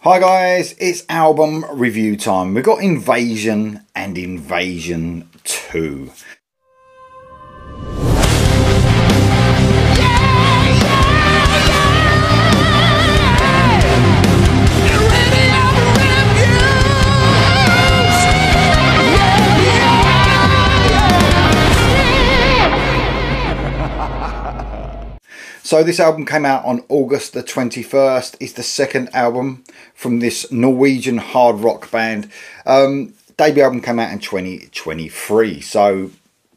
Hi guys, it's album review time. We've got Invasion and Invasion 2. So this album came out on August the 21st. It's the second album from this Norwegian hard rock band. Debut album came out in 2023, so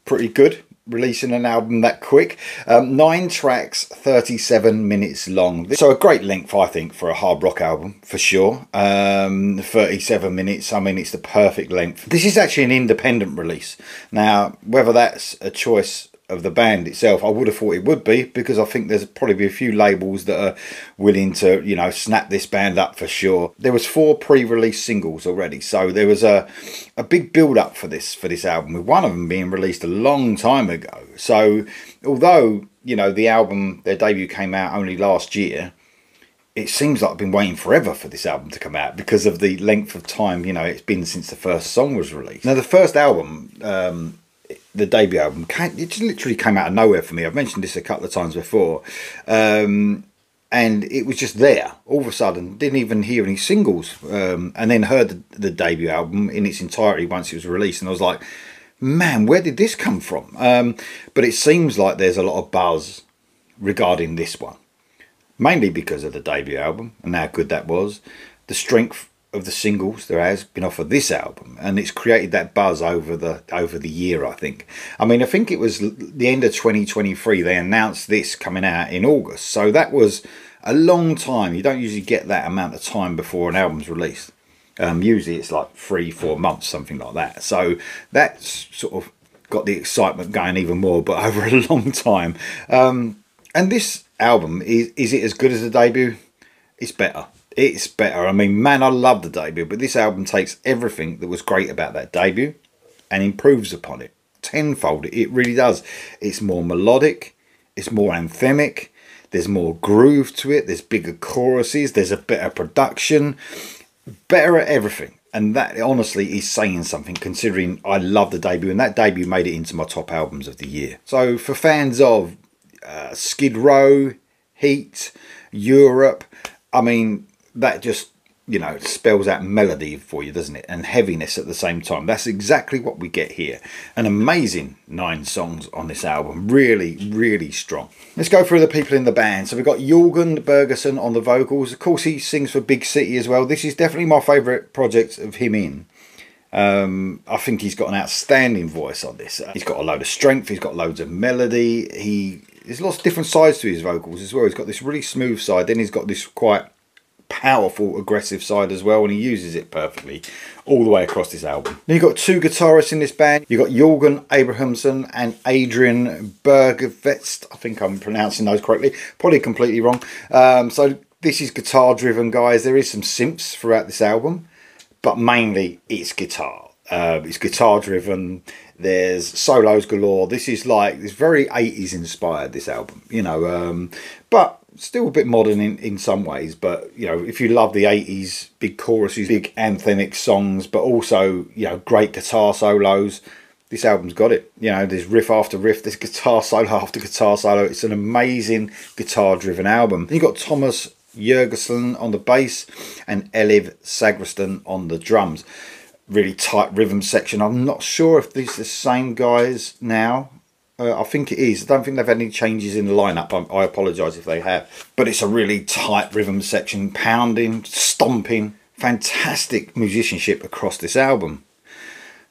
pretty good releasing an album that quick. 9 tracks, 37 minutes long. So a great length, I think, for a hard rock album, for sure. 37 minutes, I mean, it's the perfect length. This is actually an independent release. Now, whether that's a choice of the band itself, I would have thought it would be, because I think there's probably a few labels that are willing to, you know, snap this band up for sure. There was 4 pre-release singles already, so there was a big build-up for this album, with one of them being released a long time ago. So although, you know, the album, their debut came out only last year, it seems like I've been waiting forever for this album to come out because of the length of time, you know, it's been since the first song was released. Now the first album, the debut album, it just literally came out of nowhere for me. I've mentioned this a couple of times before, and it was just there all of a sudden. Didn't even hear any singles, and then heard the debut album in its entirety once it was released, and I was like, man, where did this come from? But it seems like there's a lot of buzz regarding this one, mainly because of the debut album and how good that was, the strength of the singles there has been off of this album, and it's created that buzz over the year, I think. I mean, I think it was the end of 2023 they announced this coming out in August, so that was a long time. You don't usually get that amount of time before an album's released. Usually it's like 3-4 months, something like that. So that's sort of got the excitement going even more, but over a long time. And this album, is it as good as the debut? It's better. It's better. I mean, man, I love the debut, but this album takes everything that was great about that debut and improves upon it tenfold. It really does. It's more melodic, it's more anthemic, there's more groove to it, there's bigger choruses, there's a better production, better at everything. And that honestly is saying something, considering I love the debut, and that debut made it into my top albums of the year. So for fans of Skid Row, Heat, Europe, I mean, that just, you know, spells out melody for you, doesn't it? And heaviness at the same time. That's exactly what we get here. An amazing 9 songs on this album. Really, really strong. Let's go through the people in the band. So we've got Jørgen Bergersen on the vocals. Of course, he sings for Big City as well. This is definitely my favourite project of him in. I think he's got an outstanding voice on this. He's got a load of strength. He's got loads of melody. There's lots of different sides to his vocals as well. He's got this really smooth side. Then he's got this quite powerful, aggressive side as well, and he uses it perfectly all the way across this album. Then you've got 2 guitarists in this band. You've got Jørgen Abrahamsen and Adrian Bergevest. I think I'm pronouncing those correctly. Probably completely wrong. So this is guitar driven, guys. There is some synths throughout this album, but mainly it's guitar. It's guitar driven. There's solos galore. This is like, it's very 80s inspired, this album, you know, but still a bit modern in some ways. But, you know, if you love the 80s, big choruses, big anthemic songs, but also, you know, great guitar solos, this album's got it. You know, there's riff after riff, there's guitar solo after guitar solo. It's an amazing guitar driven album. Then you've got Thomas Jørgensen on the bass and Eliv Sagreston on the drums. Really tight rhythm section. I'm not sure if these are the same guys now. I think it is. I don't think they've had any changes in the lineup. I apologise if they have. But it's a really tight rhythm section. Pounding, stomping. Fantastic musicianship across this album.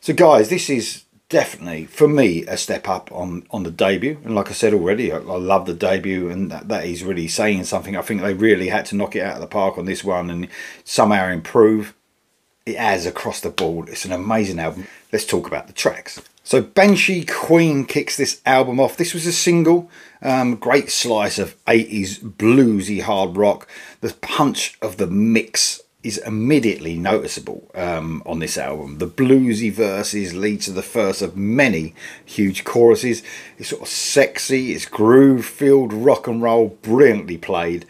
So guys, this is definitely, for me, a step up on the debut. And like I said already, I love the debut, and that is really saying something. I think they really had to knock it out of the park on this one and somehow improve. It has across the board. It's an amazing album. Let's talk about the tracks. So Banshee Queen kicks this album off. This was a single, great slice of 80s bluesy hard rock. The punch of the mix is immediately noticeable on this album. The bluesy verses lead to the first of many huge choruses. It's sort of sexy, it's groove-filled rock and roll, brilliantly played.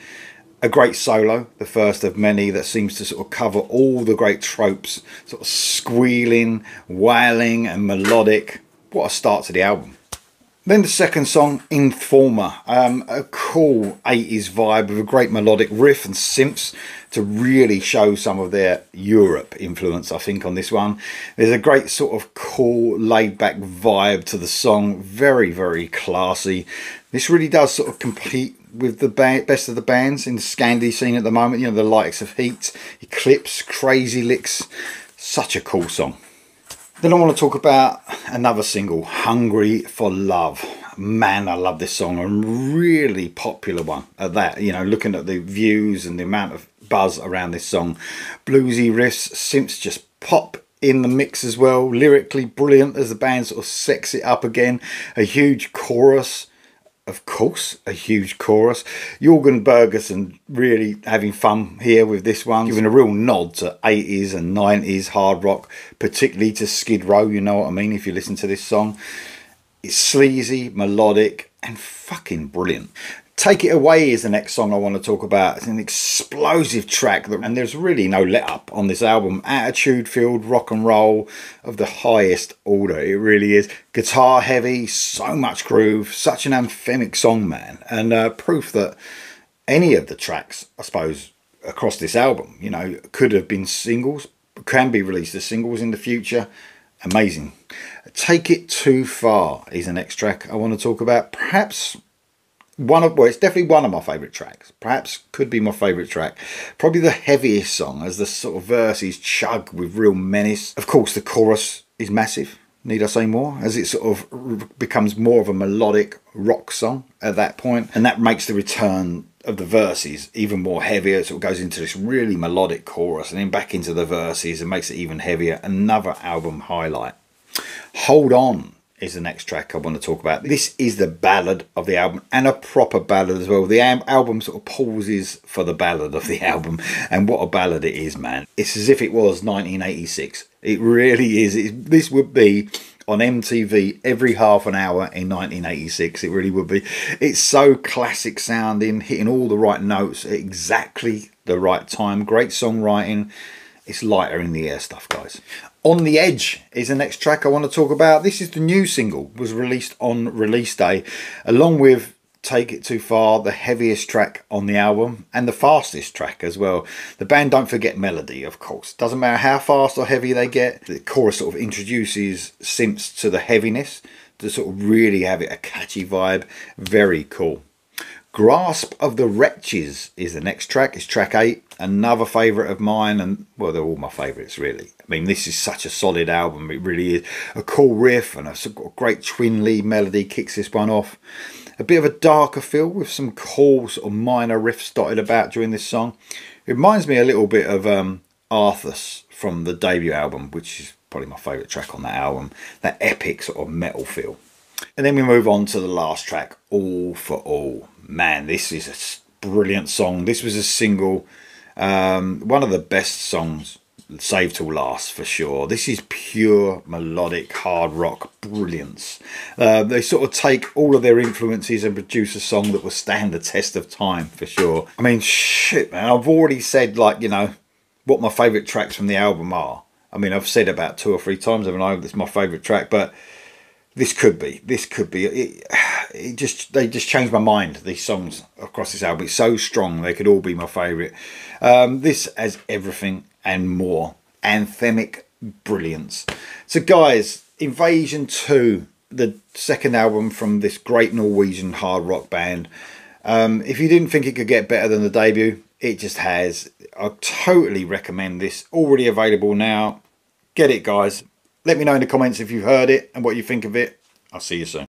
A great solo, the first of many, that seems to sort of cover all the great tropes, sort of squealing, wailing and melodic. What a start to the album. Then the second song, Informer, a cool 80s vibe with a great melodic riff and synths to really show some of their Europe influence, I think, on this one. There's a great sort of cool, laid-back vibe to the song, very, very classy. This really does sort of compete with the best of the bands in the Scandi scene at the moment, you know, the likes of Heat, Eclipse, Crazy Licks. Such a cool song. Then I want to talk about another single, Hungry for Love. Man, I love this song, a really popular one at that. You know, looking at the views and the amount of buzz around this song. Bluesy riffs, synths just pop in the mix as well. Lyrically brilliant as the band sort of sex it up again. A huge chorus. Of course, a huge chorus. Jorgen Bergersen really having fun here with this one, giving a real nod to 80s and 90s hard rock, particularly to Skid Row, you know what I mean, if you listen to this song. It's sleazy, melodic, and fucking brilliant. Take It Away is the next song I want to talk about. It's an explosive track, and there's really no let up on this album. Attitude-filled rock and roll of the highest order. It really is. Guitar heavy, so much groove, such an anthemic song, man. And proof that any of the tracks, I suppose, across this album, you know, could have been singles, can be released as singles in the future. Amazing. Take It Too Far is the next track I want to talk about. Perhaps it's definitely one of my favourite tracks. Perhaps could be my favourite track. Probably the heaviest song, as the sort of verses chug with real menace. Of course, the chorus is massive. Need I say more? As it sort of becomes more of a melodic rock song at that point. And that makes the return of the verses even more heavier. So it goes into this really melodic chorus and then back into the verses and makes it even heavier. Another album highlight. Hold On is the next track I want to talk about. This is the ballad of the album, and a proper ballad as well. The album sort of pauses for the ballad of the album, and what a ballad it is, man. It's as if it was 1986. It really is. This would be on MTV every half an hour in 1986. It really would be. It's so classic sounding, hitting all the right notes at exactly the right time. Great songwriting. It's lighter in the air stuff, guys. On the Edge is the next track I want to talk about. This is the new single, was released on release day, along with Take It Too Far, the heaviest track on the album, and the fastest track as well. The band don't forget melody, of course. Doesn't matter how fast or heavy they get. The chorus sort of introduces synths to the heaviness to sort of really have it a catchy vibe. Very cool. Grasp of the Wretches is the next track. It's track 8, another favourite of mine, and well, they're all my favourites really. I mean, this is such a solid album. It really is. A cool riff and a great twin lead melody kicks this one off. A bit of a darker feel with some cool sort of minor riffs dotted about during this song. It reminds me a little bit of Arthas from the debut album, which is probably my favourite track on that album. That epic sort of metal feel. And then we move on to the last track, All for All. Man, this is a brilliant song. This was a single, one of the best songs saved till last for sure. This is pure melodic hard rock brilliance. They sort of take all of their influences and produce a song that will stand the test of time for sure. I mean, shit, man. I've already said, like, you know, what my favourite tracks from the album are. I mean, I've said about 2 or 3 times, haven't I? It's my favourite track, but this could be. They just changed my mind. These songs across this album, it's so strong. They could all be my favourite. This has everything and more. Anthemic brilliance. So, guys, Invasion 2, the second album from this great Norwegian hard rock band. If you didn't think it could get better than the debut, it just has. I totally recommend this. Already available now. Get it, guys. Let me know in the comments if you've heard it and what you think of it. I'll see you soon.